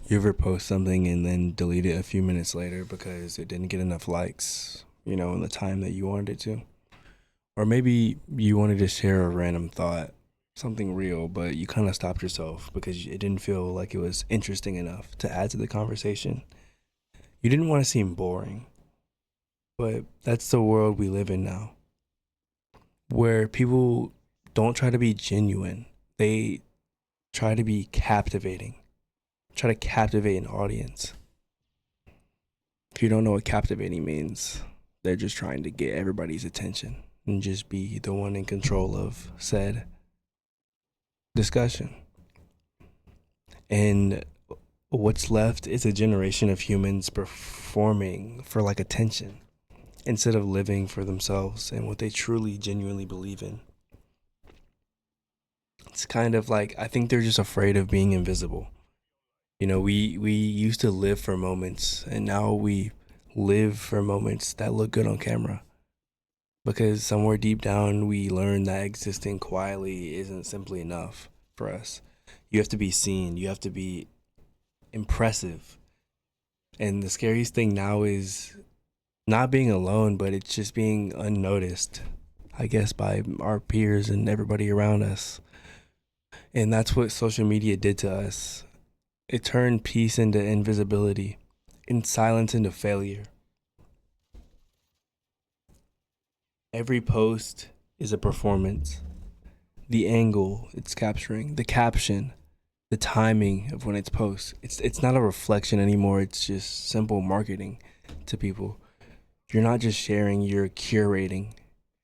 You ever post something and then delete it a few minutes later because it didn't get enough likes, in the time that you wanted it to? Or maybe you wanted to share a random thought, something real, but you kind of stopped yourself because it didn't feel like it was interesting enough to add to the conversation. You didn't want to seem boring, but that's the world we live in now, where people don't try to be genuine. They try to be captivating, try to captivate an audience. If you don't know what captivating means, they're just trying to get everybody's attention and just be the one in control of said discussion. And what's left is a generation of humans performing for like attention instead of living for themselves and what they truly genuinely believe in. It's kind of like I think they're just afraid of being invisible. We used to live for moments and now we live for moments that look good on camera because somewhere deep down we learn that existing quietly isn't simply enough for us. You have to be seen, you have to be impressive. And the scariest thing now is not being alone, but it's just being unnoticed, I guess, by our peers and everybody around us. And that's what social media did to us. It turned peace into invisibility and silence into failure. Every post is a performance. The angle it's capturing, the caption, the timing of when it's post. It's not a reflection anymore. It's just simple marketing to people. You're not just sharing, you're curating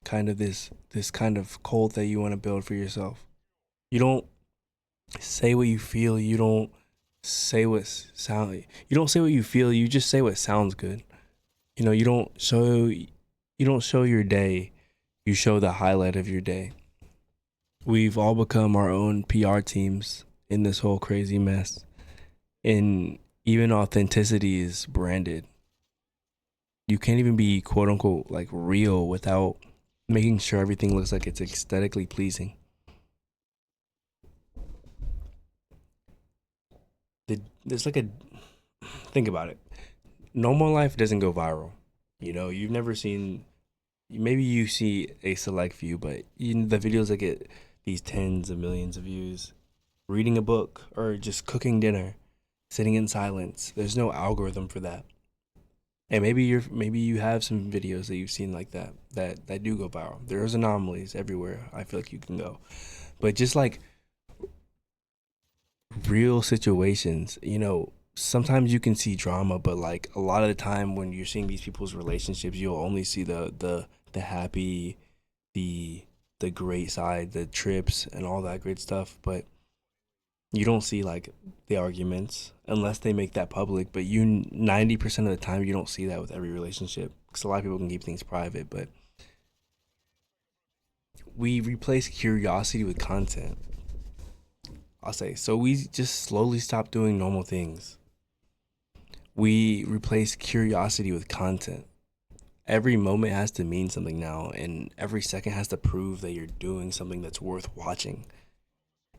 kind of this kind of cult that you want to build for yourself. You don't say what you feel, you don't say what sound you don't say what you feel, you just say what sounds good. You don't show your day, you show the highlight of your day. We've all become our own PR teams in this whole crazy mess. And even authenticity is branded. You can't even be quote unquote like real without making sure everything looks like it's aesthetically pleasing. There's like a think about it. Normal life doesn't go viral. You've never seen. Maybe you see a select few, but the videos that get these tens of millions of views, reading a book or just cooking dinner, sitting in silence. There's no algorithm for that. And maybe you have some videos that you've seen like that do go viral. There's anomalies everywhere. I feel like you can go, but just like real situations, sometimes you can see drama, but like a lot of the time when you're seeing these people's relationships, you'll only see the happy, the the great side, the trips and all that great stuff, but you don't see like the arguments unless they make that public. But 90% of the time you don't see that with every relationship because a lot of people can keep things private. But we replace curiosity with content. I'll say so. We just slowly stop doing normal things. We replace curiosity with content. Every moment has to mean something now, and every second has to prove that you're doing something that's worth watching.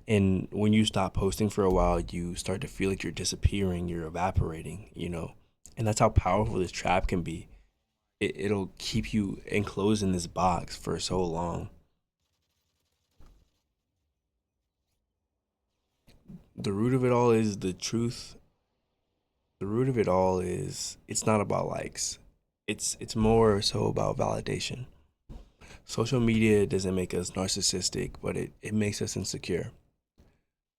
And when you stop posting for a while, you start to feel like you're disappearing, you're evaporating. And that's how powerful this trap can be. It'll keep you enclosed in this box for so long. The root of it all is the truth. The root of it all is it's not about likes. It's more so about validation. Social media doesn't make us narcissistic, but it makes us insecure.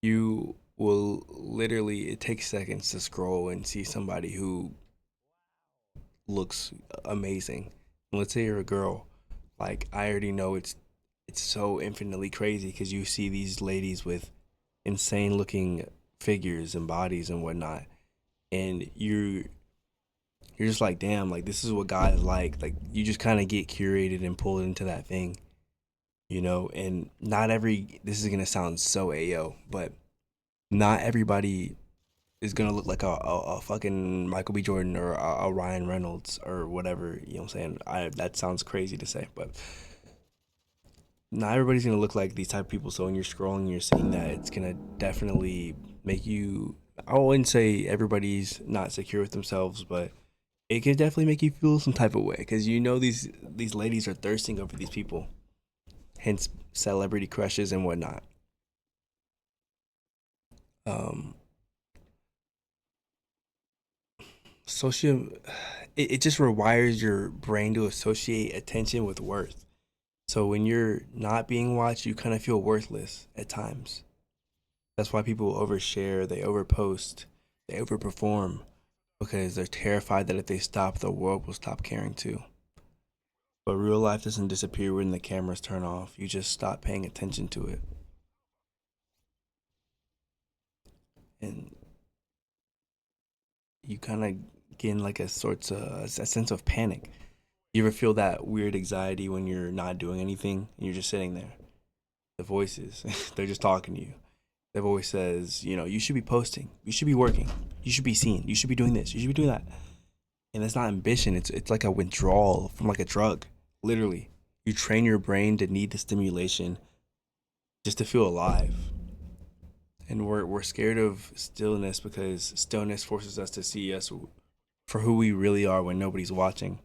You will literally, it takes seconds to scroll and see somebody who looks amazing. Let's say you're a girl, like I already know it's so infinitely crazy because you see these ladies with insane looking figures and bodies and whatnot, and you're just like, damn, like this is what guys like. Like you just kind of get curated and pulled into that thing. And not every this is gonna sound so AO, but not everybody is gonna look like a fucking Michael B. Jordan or a Ryan Reynolds or whatever. You know what I'm saying? That sounds crazy to say, but not everybody's gonna look like these type of people. So when you're scrolling, you're seeing that it's gonna definitely make you I wouldn't say everybody's not secure with themselves, but it can definitely make you feel some type of way because you know these ladies are thirsting over these people, hence celebrity crushes and whatnot. Um, social, it just rewires your brain to associate attention with worth. So when you're not being watched, you kind of feel worthless at times. That's why people overshare, they overpost, they overperform because they're terrified that if they stop, the world will stop caring too. But real life doesn't disappear when the cameras turn off. You just stop paying attention to it. And you kind of get in like a sense of panic. You ever feel that weird anxiety when you're not doing anything and you're just sitting there? The voices, they're just talking to you. The voice says, you know, you should be posting, you should be working, you should be seen, you should be doing this, you should be doing that. And it's not ambition, it's like a withdrawal from like a drug. Literally. You train your brain to need the stimulation just to feel alive. And we're scared of stillness because stillness forces us to see us for who we really are when nobody's watching.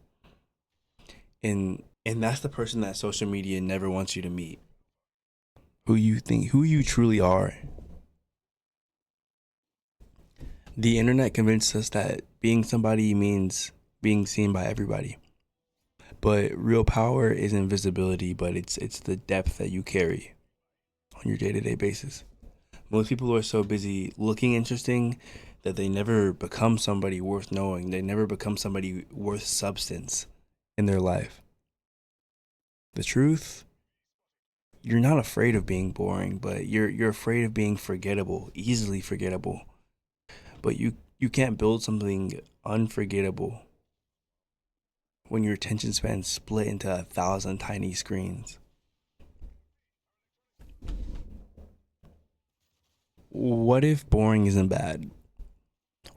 And that's the person that social media never wants you to meet. Who you truly are. The internet convinced us that being somebody means being seen by everybody. But real power isn't visibility, but it's the depth that you carry on your day-to-day basis. Most people are so busy looking interesting that they never become somebody worth knowing. They never become somebody worth substance in their life. The truth, you're not afraid of being boring, but you're afraid of being forgettable, easily forgettable. But you can't build something unforgettable when your attention span split into 1,000 tiny screens. What if boring isn't bad?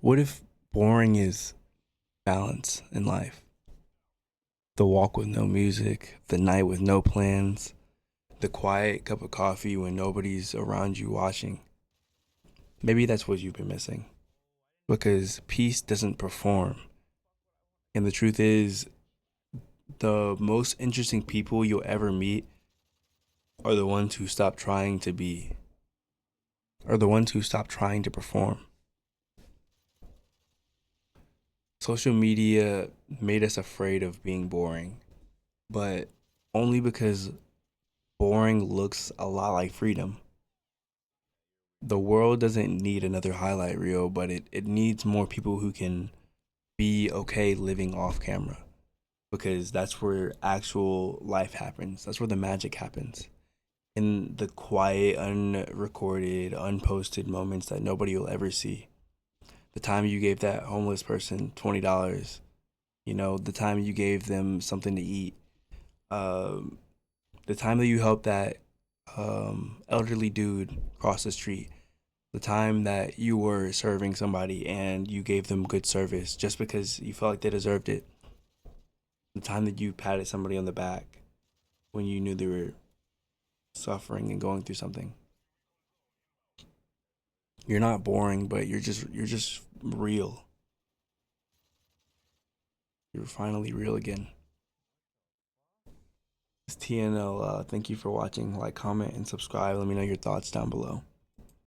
What if boring is balance in life? The walk with no music, the night with no plans, the quiet cup of coffee when nobody's around you watching. Maybe that's what you've been missing. Because peace doesn't perform. And the truth is, the most interesting people you'll ever meet are the ones who stop trying to be, are the ones who stop trying to perform. Social media made us afraid of being boring, but only because boring looks a lot like freedom. The world doesn't need another highlight reel, but it needs more people who can be okay living off camera because that's where actual life happens. That's where the magic happens. In the quiet, unrecorded, unposted moments that nobody will ever see. The time you gave that homeless person $20, you know, the time you gave them something to eat, um, the time that you helped that elderly dude cross the street, the time that you were serving somebody and you gave them good service just because you felt like they deserved it, the time that you patted somebody on the back when you knew they were suffering and going through something. You're not boring, but you're just real. You're finally real again. It's TNL. Thank you for watching. Like, comment, and subscribe. Let me know your thoughts down below.